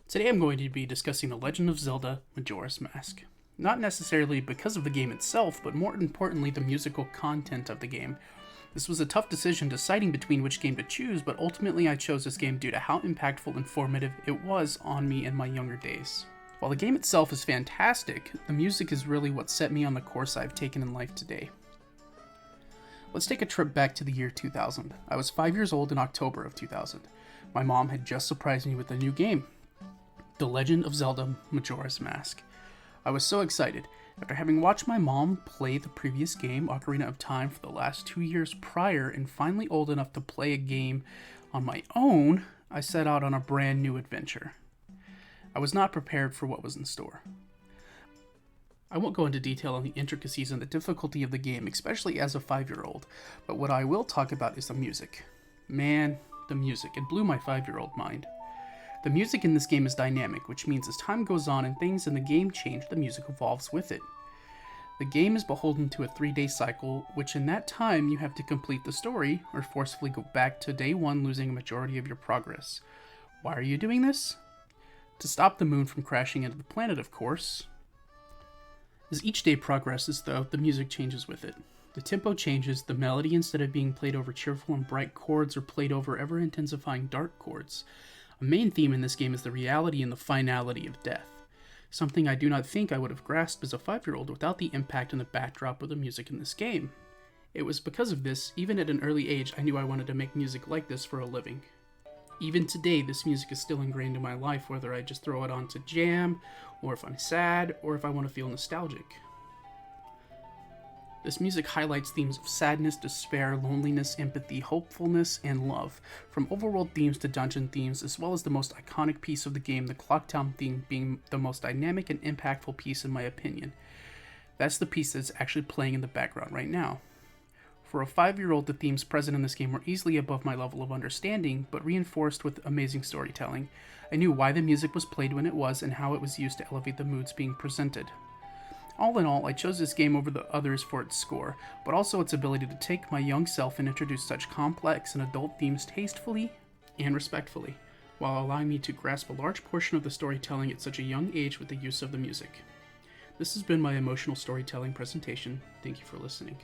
Today I'm going to be discussing The Legend of Zelda Majora's Mask. Not necessarily because of the game itself, but more importantly the musical content of the game. This was a tough decision deciding between which game to choose, but ultimately I chose this game due to how impactful and formative it was on me in my younger days. While the game itself is fantastic, the music is really what set me on the course I've taken in life today. Let's take a trip back to the year 2000. I was 5 years old in October of 2000. My mom had just surprised me with a new game, The Legend of Zelda Majora's Mask. I was so excited. After having watched my mom play the previous game, Ocarina of Time, for the last 2 years prior, and finally old enough to play a game on my own, I set out on a brand new adventure. I was not prepared for what was in store. I won't go into detail on the intricacies and the difficulty of the game, especially as a 5-year-old, but what I will talk about is the music. Man, the music. It blew my 5-year-old mind. The music in this game is dynamic, which means as time goes on and things in the game change, the music evolves with it. The game is beholden to a 3-day cycle, which in that time you have to complete the story, or forcefully go back to day 1, losing a majority of your progress. Why are you doing this? To stop the moon from crashing into the planet, of course. As each day progresses, though, the music changes with it. The tempo changes, the melody, instead of being played over cheerful and bright chords, are played over ever-intensifying dark chords. A main theme in this game is the reality and the finality of death, something I do not think I would have grasped as a 5-year-old without the impact and the backdrop of the music in this game. It was because of this, even at an early age, I knew I wanted to make music like this for a living. Even today, this music is still ingrained in my life, whether I just throw it on to jam, or if I'm sad, or if I want to feel nostalgic. This music highlights themes of sadness, despair, loneliness, empathy, hopefulness, and love, from overworld themes to dungeon themes, as well as the most iconic piece of the game, the Clock Town theme, being the most dynamic and impactful piece in my opinion. That's the piece that's actually playing in the background right now. For a 5-year-old, the themes present in this game were easily above my level of understanding, but reinforced with amazing storytelling. I knew why the music was played when it was, and how it was used to elevate the moods being presented. All in all, I chose this game over the others for its score, but also its ability to take my young self and introduce such complex and adult themes tastefully and respectfully, while allowing me to grasp a large portion of the storytelling at such a young age with the use of the music. This has been my emotional storytelling presentation. Thank you for listening.